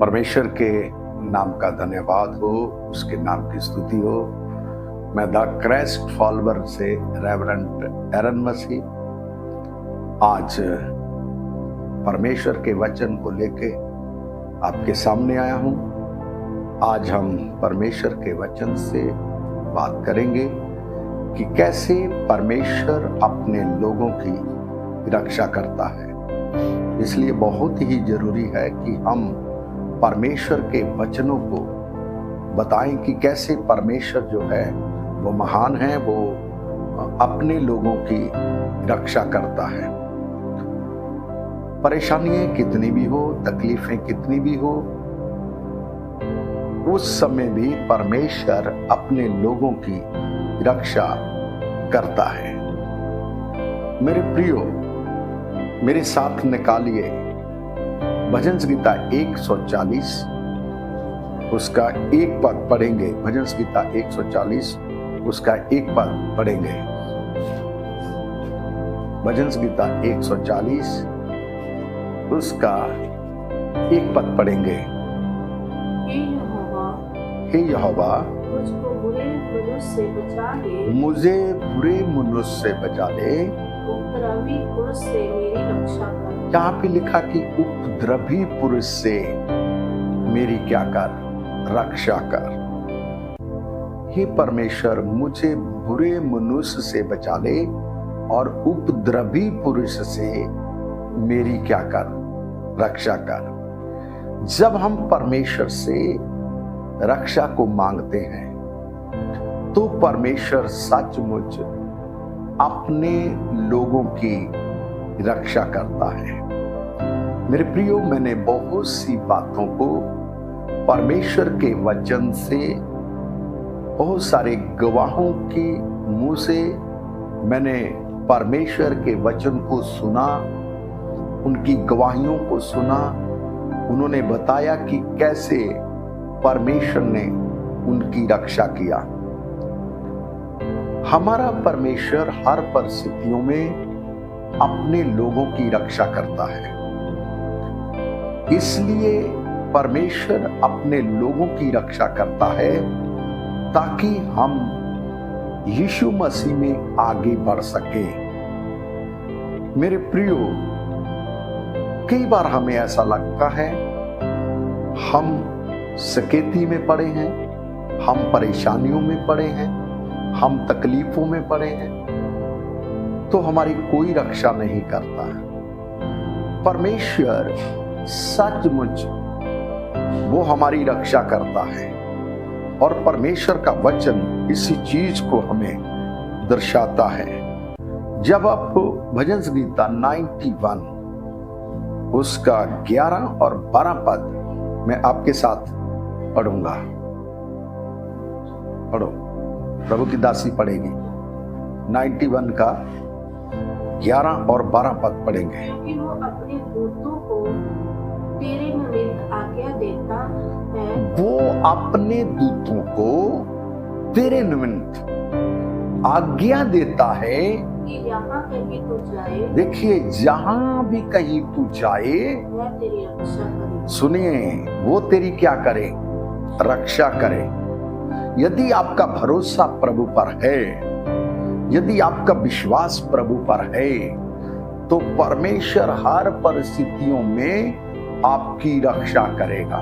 परमेश्वर के नाम का धन्यवाद हो, उसके नाम की स्तुति हो। मैं द क्राइस्ट फॉलोअर से रेवरेंड एरन मसीह आज परमेश्वर के वचन को लेके आपके सामने आया हूं। आज हम परमेश्वर के वचन से बात करेंगे कि कैसे परमेश्वर अपने लोगों की रक्षा करता है। इसलिए बहुत ही जरूरी है कि हम परमेश्वर के वचनों को बताएं कि कैसे परमेश्वर जो है वो महान है, वो अपने लोगों की रक्षा करता है। परेशानियां कितनी भी हो, तकलीफें कितनी भी हो, उस समय भी परमेश्वर अपने लोगों की रक्षा करता है। मेरे प्रियो, मेरे साथ निकालिए भजन गीता 140 उसका एक पद पढ़ेंगे। भजन गीता 140 उसका एक पद पढ़ेंगे। भजन गीता 140 उसका एक पद पढ़ेंगे। हे यहोवा, मुझको बुरे मनुष्य से बचा ले, मुझे बुरे मनुष्य से बचा ले। उपद्रवी पुरुष से मेरी रक्षा कर। यहाँ पे लिखा कि उपद्रवी पुरुष से मेरी क्या कर, रक्षा कर। हे परमेश्वर, मुझे बुरे मनुष्य से बचा ले और उपद्रवी पुरुष से मेरी क्या कर, रक्षा कर। जब हम परमेश्वर से रक्षा को मांगते हैं तो परमेश्वर सचमुच अपने लोगों की रक्षा करता है। मेरे प्रियो, मैंने बहुत सी बातों को परमेश्वर के वचन से, बहुत सारे गवाहों की मुंह से मैंने परमेश्वर के वचन को सुना, उनकी गवाहियों को सुना। उन्होंने बताया कि कैसे परमेश्वर ने उनकी रक्षा किया। हमारा परमेश्वर हर परिस्थितियों में अपने लोगों की रक्षा करता है। इसलिए परमेश्वर अपने लोगों की रक्षा करता है ताकि हम यीशु मसीह में आगे बढ़ सके। मेरे प्रियो, कई बार हमें ऐसा लगता है हम सकेती में पड़े हैं, हम परेशानियों में पड़े हैं, हम तकलीफों में पड़े हैं, तो हमारी कोई रक्षा नहीं करता है। परमेश्वर सचमुच वो हमारी रक्षा करता है और परमेश्वर का वचन इसी चीज को हमें दर्शाता है। जब आप भजन गीता 91 उसका 11 और 12 पद मैं आपके साथ पढ़ूंगा। पढ़ो, प्रभु की दासी पढ़ेगी। 91 का 11 और 12 पद पढ़ेंगे। क्योंकि वो अपने दूतों को तेरे निमित्त आज्ञा देता है, वो अपने दूतों को तेरे निमित्त आज्ञा देता है कि यहाँ कहीं तू जाए, देखिए, जहां भी कहीं तू जाए, वह तेरी रक्षा करे। सुनिए, वो तेरी क्या करे, रक्षा करे। यदि आपका भरोसा प्रभु पर है, यदि आपका विश्वास प्रभु पर है, तो परमेश्वर हर परिस्थितियों में आपकी रक्षा करेगा।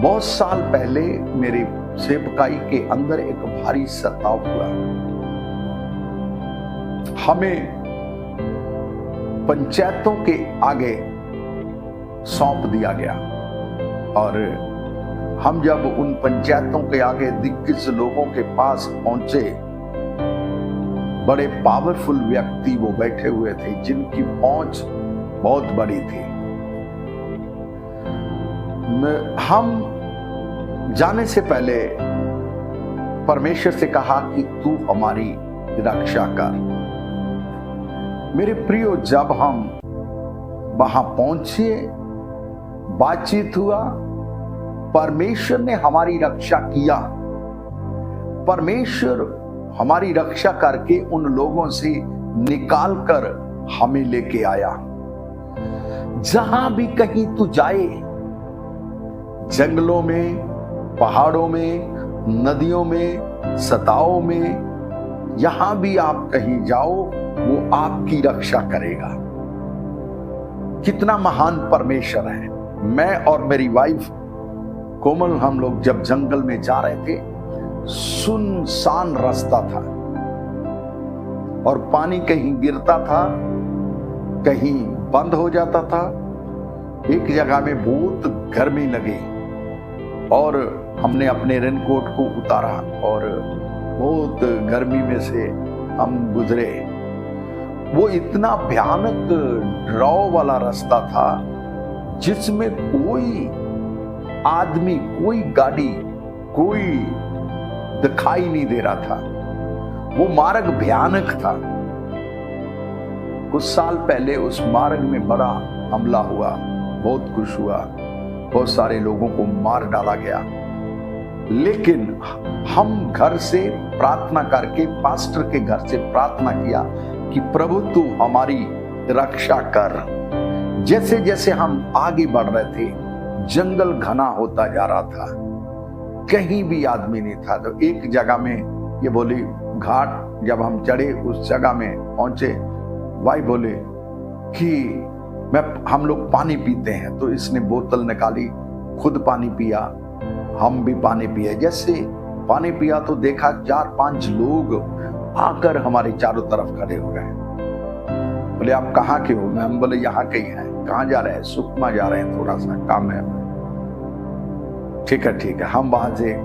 बहुत साल पहले मेरे सेवकाई के अंदर एक भारी सताव हुआ। हमें पंचायतों के आगे सौंप दिया गया और हम जब उन पंचायतों के आगे दिग्गज लोगों के पास पहुंचे, बड़े पावरफुल व्यक्ति वो बैठे हुए थे जिनकी पहुंच बहुत बड़ी थी। हम जाने से पहले परमेश्वर से कहा कि तू हमारी रक्षा कर। मेरे प्रियो, जब हम वहां पहुंचे, बातचीत हुआ, परमेश्वर ने हमारी रक्षा किया। परमेश्वर हमारी रक्षा करके उन लोगों से निकाल कर हमें लेके आया। जहां भी कहीं तू जाए, जंगलों में, पहाड़ों में, नदियों में, सताओं में, यहां भी आप कहीं जाओ, वो आपकी रक्षा करेगा। कितना महान परमेश्वर है। मैं और मेरी वाइफ कोमल, हम लोग जब जंगल में जा रहे थे, सुनसान रास्ता था और पानी कहीं गिरता था, कहीं बंद हो जाता था। एक जगह में बहुत गर्मी लगी और हमने अपने रेनकोट को उतारा और बहुत गर्मी में से हम गुजरे। वो इतना भयानक डराव वाला रास्ता था जिसमें कोई आदमी, कोई गाड़ी, कोई दिखाई नहीं दे रहा था। वो मार्ग भयानक था। कुछ साल पहले उस मार्ग में बड़ा हमला हुआ, बहुत कुछ हुआ, बहुत सारे लोगों को मार डाला गया। लेकिन हम घर से प्रार्थना करके, पास्टर के घर से प्रार्थना किया कि प्रभु तू हमारी रक्षा कर। जैसे जैसे हम आगे बढ़ रहे थे, जंगल घना होता जा रहा था, कहीं भी आदमी नहीं था। तो एक जगह में ये बोली, घाट जब हम चढ़े उस जगह में पहुंचे, भाई बोले कि हम लोग पानी पीते हैं। तो इसने बोतल निकाली, खुद पानी पिया, हम भी पानी पिए। जैसे पानी पिया तो देखा 4-5 लोग आकर हमारे चारों तरफ खड़े हो गए। बोले आप कहाँ के हो? हम बोले यहाँ के ही हैं। कहाँ जा रहे हैं? सुकमा जा रहे हैं, थोड़ा सा काम है। ठीक है। हम वहां से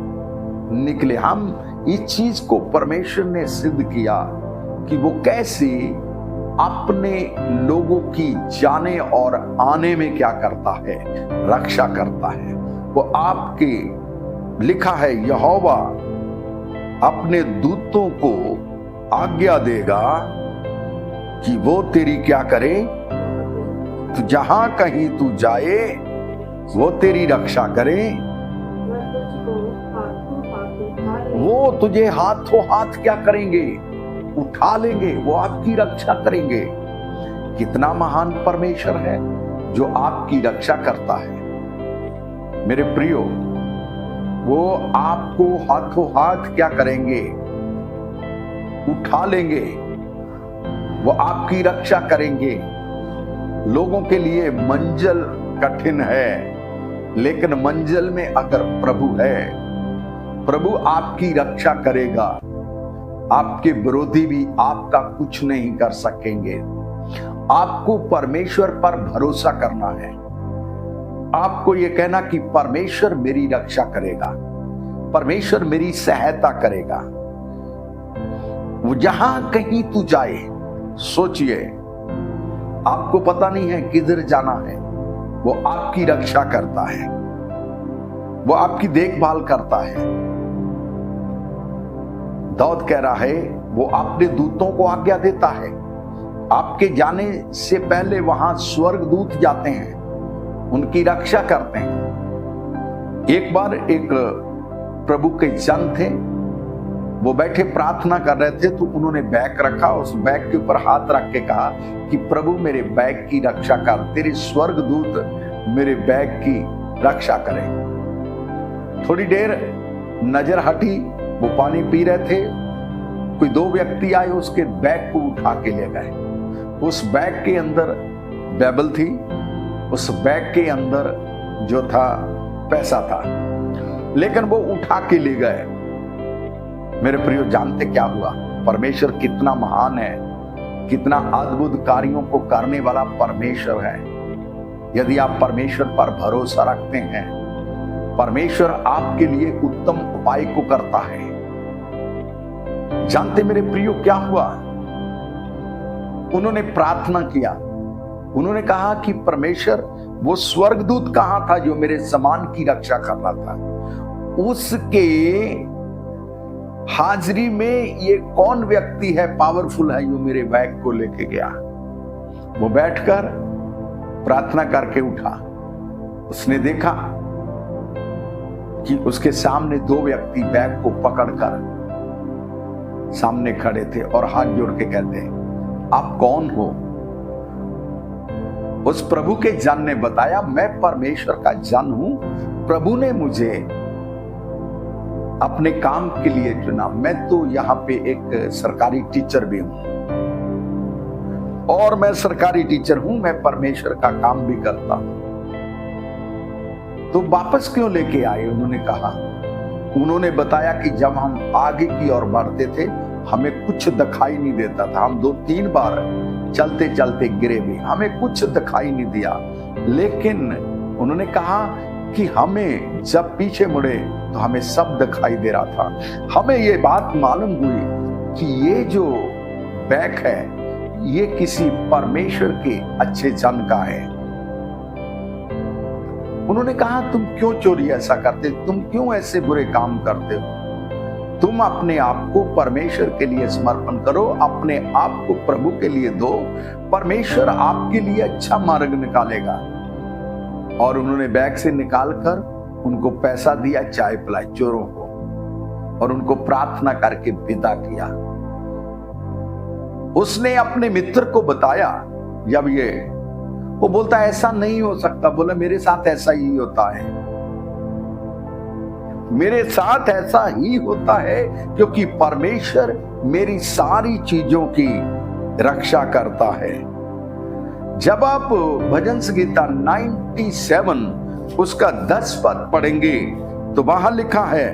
निकले। हम इस चीज को परमेश्वर ने सिद्ध किया कि वो कैसे अपने लोगों की जाने और आने में क्या करता है, रक्षा करता है। वो आपके लिखा है, यहोवा अपने दूतों को आज्ञा देगा कि वो तेरी क्या करे, तो जहां कहीं तू जाए वो तेरी रक्षा करे। वो तुझे हाथों हाथ क्या करेंगे, उठा लेंगे, वो आपकी रक्षा करेंगे। कितना महान परमेश्वर है जो आपकी रक्षा करता है। मेरे प्रियो, वो आपको हाथों हाथ क्या करेंगे, उठा लेंगे, वो आपकी रक्षा करेंगे। लोगों के लिए मंजिल कठिन है, लेकिन मंजिल में अगर प्रभु है, प्रभु आपकी रक्षा करेगा। आपके विरोधी भी आपका कुछ नहीं कर सकेंगे। आपको परमेश्वर पर भरोसा करना है। आपको यह कहना कि परमेश्वर मेरी रक्षा करेगा, परमेश्वर मेरी सहायता करेगा। वो जहां कहीं तू जाए, सोचिए, आपको पता नहीं है किधर जाना है, वो आपकी रक्षा करता है, वो आपकी देखभाल करता है। दाऊद कह रहा है, वो अपने दूतों को आज्ञा देता है। आपके जाने से पहले वहां स्वर्गदूत जाते हैं, उनकी रक्षा करते हैं। एक बार एक प्रभु के जन थे, वो बैठे प्रार्थना कर रहे थे, तो उन्होंने बैग रखा, उस बैग के ऊपर हाथ रख के कहा कि प्रभु मेरे बैग की रक्षा कर, तेरे स्वर्गदूत मेरे बैग की रक्षा करें। थोड़ी देर नजर हटी, वो पानी पी रहे थे, कोई 2 व्यक्ति आए, उसके बैग को उठा के ले गए। उस बैग के अंदर बाइबल थी, उस बैग के अंदर जो था पैसा था, लेकिन वो उठा के ले गए। मेरे प्रियो, जानते क्या हुआ? परमेश्वर कितना महान है, कितना अद्भुत कार्यों को करने वाला परमेश्वर है। यदि आप परमेश्वर पर भरोसा रखते हैं, परमेश्वर आपके लिए उत्तम उपाय को करता है। जानते मेरे प्रियो क्या हुआ? उन्होंने प्रार्थना किया, उन्होंने कहा कि परमेश्वर, वो स्वर्गदूत कहां था जो मेरे सामान की रक्षा कर रहा था? उसके हाजिरी में ये कौन व्यक्ति है, पावरफुल है, जो मेरे बैग को लेके गया? वो बैठकर प्रार्थना करके उठा। उसने देखा कि उसके सामने 2 व्यक्ति बैग को पकड़कर सामने खड़े थे और हाथ जोड़ के कहते हैं, आप कौन हो? उस प्रभु के जन ने बताया, मैं परमेश्वर का जन हूं, प्रभु ने मुझे अपने काम के लिए चुना। मैं तो यहाँ पे एक सरकारी टीचर भी हूं, और मैं सरकारी टीचर हूं, मैं परमेश्वर का काम भी करता हूं। तो वापस क्यों लेके आए? उन्होंने बताया कि जब हम आगे की ओर बढ़ते थे हमें कुछ दिखाई नहीं देता था। हम 2-3 बार चलते चलते गिरे भी, हमें कुछ दिखाई नहीं दिया। लेकिन उन्होंने कहा कि हमें जब पीछे मुड़े तो हमें सब दिखाई दे रहा था। हमें ये बात मालूम हुई कि ये जो बैग है ये किसी परमेश्वर के अच्छे जन का है। उन्होंने कहा, तुम क्यों चोरी ऐसा करते, तुम क्यों ऐसे बुरे काम करते हो? तुम अपने आप को परमेश्वर के लिए समर्पण करो, अपने आप को प्रभु के लिए दो, परमेश्वर आपके लिए अच्छा मार्ग निकालेगा। और उन्होंने बैग से निकालकर उनको पैसा दिया, चाय पिलाई चोरों को, और उनको प्रार्थना करके विदा किया। उसने अपने मित्र को बताया, जब वो बोलता ऐसा नहीं हो सकता, बोला मेरे साथ ऐसा ही होता है, मेरे साथ ऐसा ही होता है, क्योंकि परमेश्वर मेरी सारी चीजों की रक्षा करता है। जब आप भजन संगीता 97 उसका 10 पद पढ़ेंगे तो वहां लिखा है,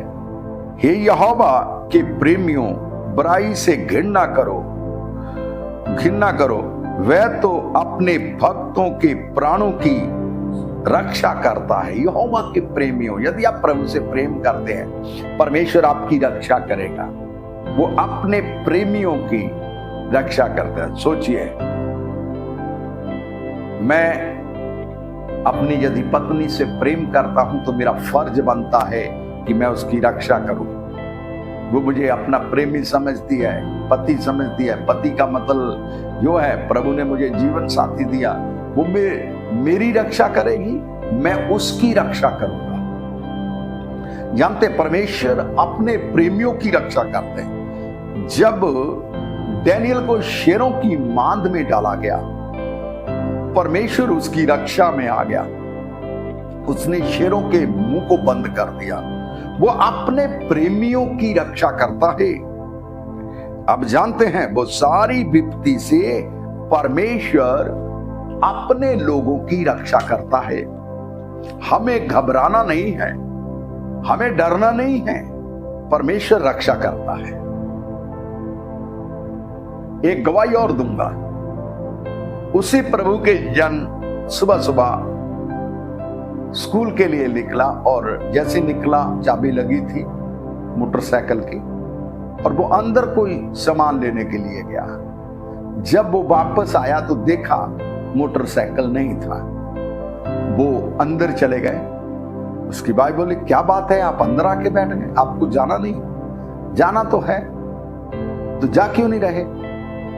हे यहोवा के प्रेमियों, बुराई से घृणा करो, वह तो अपने भक्तों के प्राणों की रक्षा करता है। यहोवा के प्रेमियों, यदि आप प्रभु से प्रेम करते हैं, परमेश्वर आपकी रक्षा करेगा। वो अपने प्रेमियों की रक्षा करता है। सोचिए, मैं अपनी यदि पत्नी से प्रेम करता हूं तो मेरा फर्ज बनता है कि मैं उसकी रक्षा करूं। वो मुझे अपना प्रेमी समझती है, पति समझती है। पति का मतलब जो है, प्रभु ने मुझे जीवन साथी दिया, वो मेरी रक्षा करेगी, मैं उसकी रक्षा करूंगा। जानते, परमेश्वर अपने प्रेमियों की रक्षा करते हैं। जब डैनियल को शेरों की मांद में डाला गया, परमेश्वर उसकी रक्षा में आ गया, उसने शेरों के मुंह को बंद कर दिया। वो अपने प्रेमियों की रक्षा करता है। अब जानते हैं, वो सारी विपत्ति से परमेश्वर अपने लोगों की रक्षा करता है। हमें घबराना नहीं है, हमें डरना नहीं है, परमेश्वर रक्षा करता है। एक गवाही और दूंगा। उसी प्रभु के जन सुबह सुबह स्कूल के लिए निकला, और जैसे निकला चाबी लगी थी मोटरसाइकिल की, और वो अंदर कोई सामान लेने के लिए गया। जब वो वापस आया तो देखा मोटरसाइकिल नहीं था। वो अंदर चले गए। उसकी भाई बोले, क्या बात है, आप अंदर आके बैठ गए, आपको जाना नहीं? जाना तो है, तो जा क्यों नहीं रहे?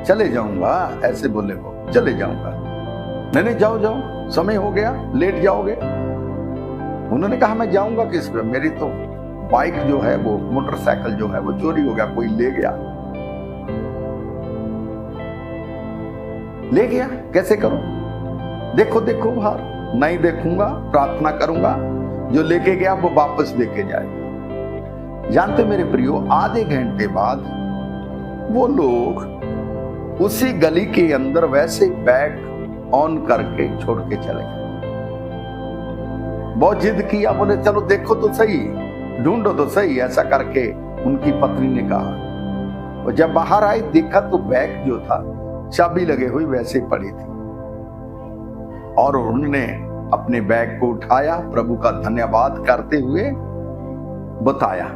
चले जाऊंगा, ऐसे बोले वो, चले जाऊंगा। नहीं, जाओ जाओ, समय हो गया, लेट जाओगे। उन्होंने कहा, मैं जाऊंगा किस पे, मेरी तो बाइक जो है, वो मोटरसाइकिल जो है वो चोरी हो गया, कोई ले गया। ले गया, कैसे करो? देखो देखो बाहर। नहीं देखूंगा, प्रार्थना करूंगा, जो लेके गया वो वापस लेके जाएगा। जानते मेरे प्रियो, आधे घंटे बाद वो लोग उसी गली के अंदर वैसे बैग ऑन करके छोड़ के चले गए। बहुत जिद किया, बोले चलो देखो तो सही, ढूंढो तो सही, ऐसा करके उनकी पत्नी ने कहा। और जब बाहर आए देखा तो बैग जो था चाबी लगे हुई वैसे पड़ी थी, और उन्होंने अपने बैग को उठाया, प्रभु का धन्यवाद करते हुए बताया।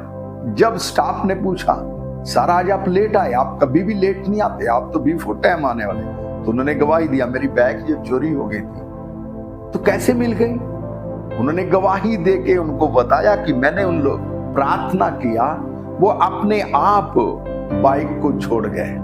जब स्टाफ ने पूछा, सर आज आप लेट आए, आप कभी भी लेट नहीं आते, आप तो बिफोर टाइम आने वाले, तो उन्होंने गवाही दिया, मेरी बैग जो चोरी हो गई थी। तो कैसे मिल गई? उन्होंने गवाही देके उनको बताया कि मैंने उन लोग प्रार्थना किया, वो अपने आप बाइक को छोड़ गए।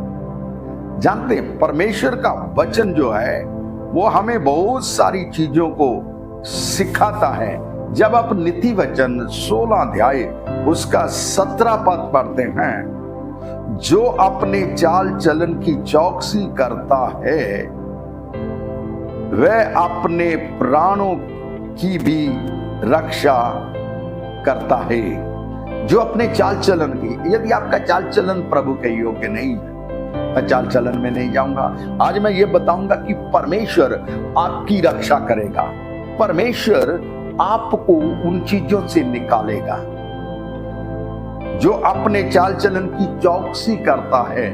जानते हैं, परमेश्वर का वचन जो है वो हमें बहुत सारी चीजों को सिखाता है। जब आप नीति वचन 16 अध्याय उसका 17 पद पढ़ते हैं, जो अपने चाल चलन की चौकसी करता है वह अपने प्राणों की भी रक्षा करता है। जो अपने चाल चलन की, यदि आपका चाल चलन प्रभु के योग्य नहीं है, मैं चाल चलन में नहीं जाऊंगा। आज मैं ये बताऊंगा कि परमेश्वर आपकी रक्षा करेगा, परमेश्वर आपको उन चीजों से निकालेगा। जो अपने चाल चलन की चौकसी करता है,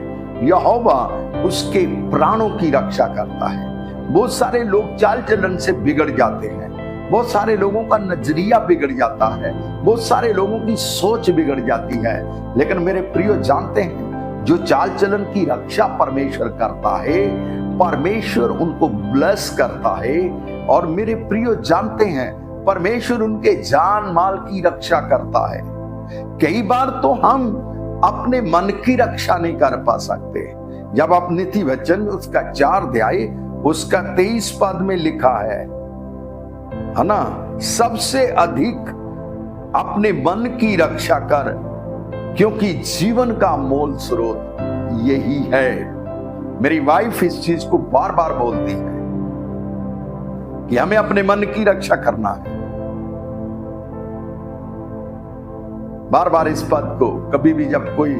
यहोवा उसके प्राणों की रक्षा करता है। बहुत सारे लोग चाल चलन से बिगड़ जाते हैं, बहुत सारे लोगों का नजरिया बिगड़ जाता है, बहुत सारे लोगों की सोच बिगड़ जाती है। लेकिन मेरे प्रियो जानते हैं, जो चाल चलन की रक्षा परमेश्वर करता है, परमेश्वर उनको ब्लेस करता है। और मेरे प्रियो जानते हैं, परमेश्वर उनके जान माल की रक्षा करता है। कई बार तो हम अपने मन की रक्षा नहीं कर पा सकते। जब आप नीति वचन उसका 4 अध्याय उसका 23 पद में लिखा है ना, सबसे अधिक अपने मन की रक्षा कर, क्योंकि जीवन का मूल स्रोत यही है। मेरी वाइफ इस चीज को बार बार बोलती है कि हमें अपने मन की रक्षा करना है। बार बार इस पद को, कभी भी जब कोई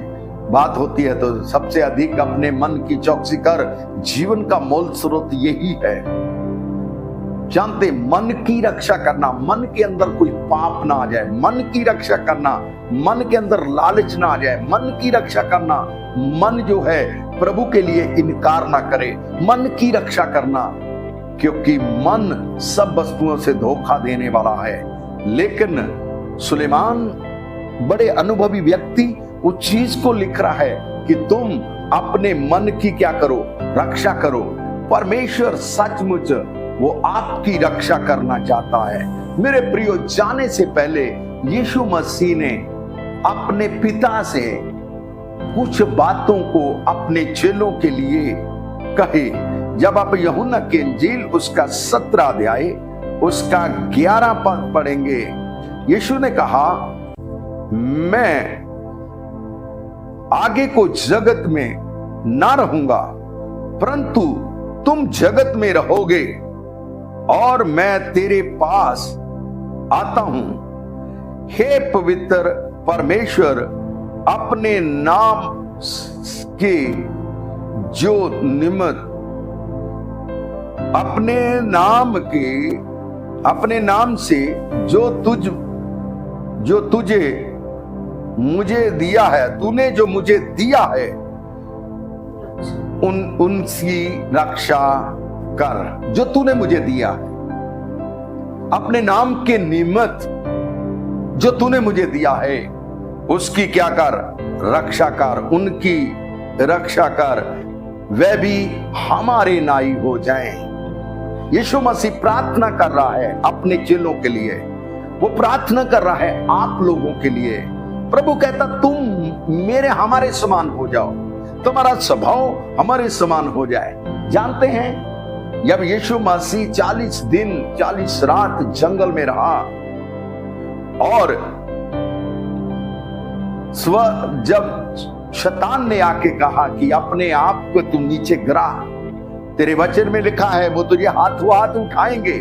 बात होती है तो सबसे अधिक अपने मन की चौकसी कर, जीवन का मूल स्रोत यही है। जानते, मन की रक्षा करना, मन के अंदर कोई पाप ना आ जाए, मन की रक्षा करना, मन के अंदर लालच ना आ जाए, मन की रक्षा करना, मन जो है प्रभु के लिए इनकार ना करे, मन की रक्षा करना। क्योंकि मन सब वस्तुओं से धोखा देने वाला है। लेकिन सुलेमान बड़े अनुभवी व्यक्ति उस चीज को लिख रहा है कि तुम अपने मन की क्या करो, रक्षा करो। परमेश्वर सचमुच वो आपकी रक्षा करना चाहता है। मेरे प्रियो, जाने से पहले यीशु मसीह ने अपने पिता से कुछ बातों को अपने चेलों के लिए कहे। जब आप यूहन्ना की इंजील उसका 17 अध्याय उसका 11 पद पढ़ेंगे, यीशु ने कहा, मैं आगे को जगत में ना रहूंगा, परंतु तुम जगत में रहोगे और मैं तेरे पास आता हूं। हे पवित्र परमेश्वर, अपने नाम के जो निमित्त, अपने नाम से जो तुझे मुझे दिया है, तूने जो मुझे दिया है, उनकी रक्षा कर। जो तूने मुझे दिया है, अपने नाम के निमित्त जो तूने मुझे दिया है, उसकी क्या कर, रक्षा कर, उनकी रक्षा कर, वे भी हमारे नाई हो जाएं। यीशु मसीह प्रार्थना कर रहा है अपने चेलों के लिए, वो प्रार्थना कर रहा है आप लोगों के लिए। प्रभु कहता, तुम हमारे समान हो जाओ, तुम्हारा स्वभाव हमारे समान हो जाए। जानते हैं, जब यीशु मसीह 40 दिन 40 रात जंगल में रहा और जब शैतान ने आके कहा कि अपने आप को तुम नीचे गिरा, तेरे वचन में लिखा है वो तुझे हाथों हाथ उठाएंगे,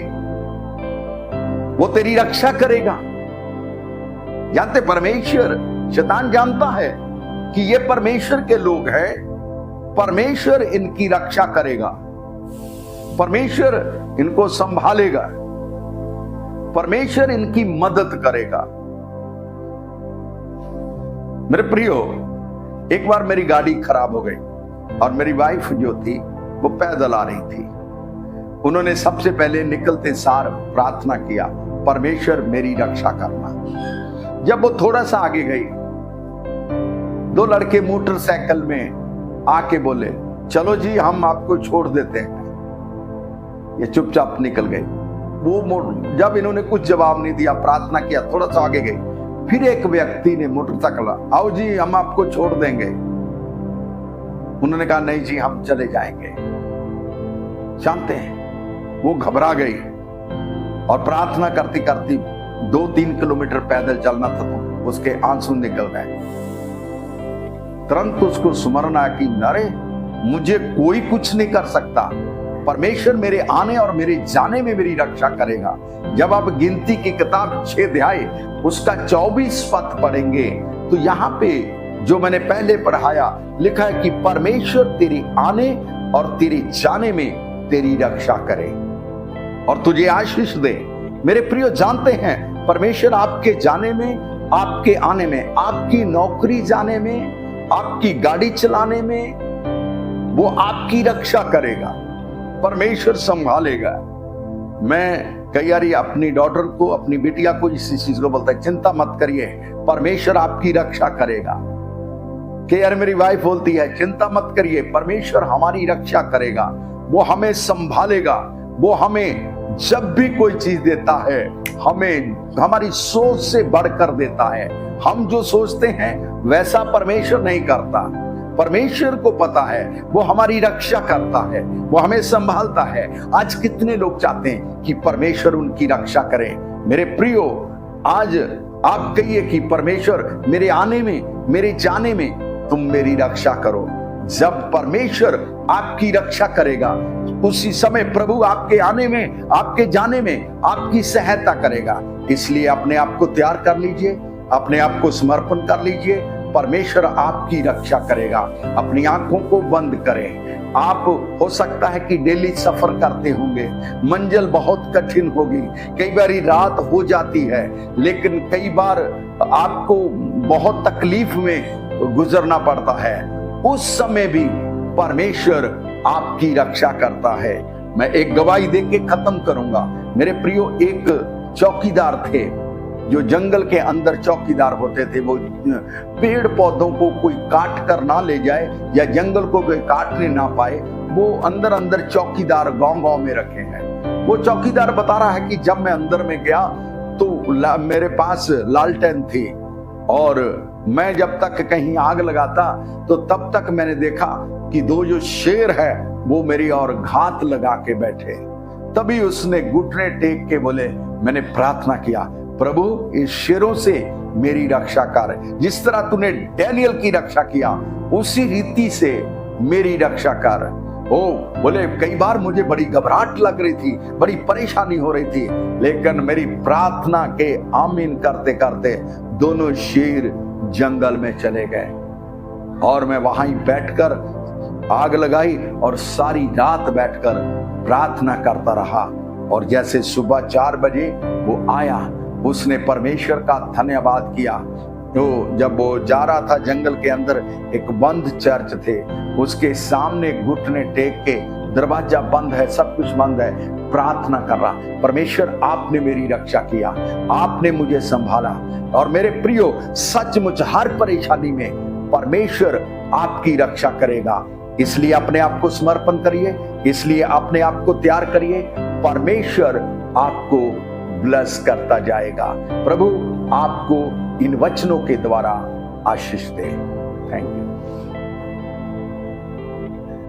वो तेरी रक्षा करेगा। जानते, परमेश्वर, शैतान जानता है कि ये परमेश्वर के लोग हैं, परमेश्वर इनकी रक्षा करेगा, परमेश्वर इनको संभालेगा, परमेश्वर इनकी मदद करेगा। मेरे प्रियो, एक बार मेरी गाड़ी खराब हो गई और मेरी वाइफ जो थी वो पैदल आ रही थी। उन्होंने सबसे पहले निकलते सार प्रार्थना किया, परमेश्वर मेरी रक्षा करना। जब वो थोड़ा सा आगे गई, 2 लड़के मोटरसाइकिल में आके बोले, चलो जी हम आपको छोड़ देते हैं। ये चुपचाप निकल गए। जब इन्होंने कुछ जवाब नहीं दिया, प्रार्थना किया, थोड़ा सा आगे गए, फिर एक व्यक्ति ने मोटरसाइकिल, आओ जी हम आपको छोड़ देंगे। उन्होंने कहा, नहीं जी हम चले जाएंगे। जानते हैं, वो घबरा गई और प्रार्थना करती करती 2-3 किलोमीटर पैदल चलना था तो उसके आंसू निकल गए। तुरंत उसको स्मरण आया कि अरे मुझे कोई कुछ नहीं कर सकता, परमेश्वर मेरे आने और मेरे जाने में मेरी रक्षा करेगा। जब आप गिनती की किताब 6 अध्याय उसका 24 पद पढ़ेंगे तो यहाँ पे जो मैंने पहले पढ़ाया लिखा है कि परमेश्वर तेरे आने और तेरे जाने में तेरी रक्षा करे और तुझे आशीष दे। मेरे प्रियो, जानते हैं परमेश्वर आपके जाने में, आपके आने में, आपकी नौकरी जाने में, आपकी गाड़ी चलाने में वो आपकी रक्षा करेगा, परमेश्वर संभालेगा। मैं कई बार अपनी डॉटर को, अपनी बिटिया को इसी चीज को बोलता है, चिंता मत करिए, परमेश्वर आपकी रक्षा करेगा। कई बार मेरी वाइफ बोलती है, चिंता मत करिए, परमेश्वर हमारी रक्षा करेगा, वो हमें संभालेगा, वो हमें जब भी कोई चीज देता है हमें हमारी सोच से बढ़कर देता है। हम जो सोचते हैं वैसा परमेश्वर नहीं करता। परमेश्वर को पता है वो हमारी रक्षा करता है, वो हमें संभालता है। आज कितने लोग चाहते हैं कि परमेश्वर उनकी रक्षा करे। मेरे प्रियो, आज आप कहिए कि परमेश्वर मेरे आने में, मेरे जाने में तुम मेरी रक्षा करो। जब परमेश्वर आपकी रक्षा करेगा उसी समय प्रभु आपके आने में, आपके जाने में आपकी सहायता करेगा। इसलिए अपने आप को तैयार कर लीजिए, अपने आप को समर्पण कर लीजिए, परमेश्वर आपकी रक्षा करेगा। अपनी आंखों को बंद करें। आप हो सकता है कि डेली सफर करते होंगे, मंजिल बहुत कठिन होगी, कई बार रात हो जाती है, लेकिन कई बार आपको बहुत तकलीफ में गुजरना पड़ता है। उस समय भी परमेश्वर आपकी रक्षा करता है। मैं एक गवाही दे के खत्म करूंगा। मेरे प्रियो, एक चौकीदार थे जो जंगल के अंदर चौकीदार होते थे। वो पेड़ पौधों को कोई काट कर ना ले जाए या जंगल को कोई काटने ना पाए, वो अंदर अंदर चौकीदार गांव-गांव में रखे हैं। वो चौकीदार बता रहा है कि जब मैं अंदर में गया तो मेरे पास लालटेन थी और मैं जब तक कहीं आग लगाता तो तब तक मैंने देखा कि 2 जो शेर है वो मेरी और घात लगा के बैठे। तभी उसने घुटने टेक के बोले, मैंने प्रार्थना किया, प्रभु इस शेरों से मेरी रक्षा कर, जिस तरह तूने डैनियल की रक्षा किया उसी रीति से मेरी रक्षा कर। ओ बोले, कई बार मुझे बड़ी घबराहट लग रही थी, बड़ी परेशानी हो रही थी, लेकिन मेरी प्रार्थना के आमीन करते करते दोनों शेर जंगल में चले गए और मैं वहां ही बैठकर आग लगाई और सारी रात बैठकर प्रार्थना करता रहा। और जैसे सुबह 4 बजे वो आया, उसने परमेश्वर का धन्यवाद किया। तो जब वो जा रहा था जंगल के अंदर, एक बंद चर्च थे, उसके सामने घुटने टेक के, दरवाजा बंद है, सब कुछ बंद है, प्रार्थना कर रहा, परमेश्वर आपने मेरी रक्षा किया, आपने मुझे संभाला। और मेरे प्रियो, सचमुच हर परेशानी में परमेश्वर आपकी रक्षा करेगा। इसलिए अपने आप को समर्पण करिए, इसलिए अपने आप को तैयार करिए, परमेश्वर आपको ब्लेस करता जाएगा। प्रभु आपको इन वचनों के द्वारा आशीष दे। Thank you.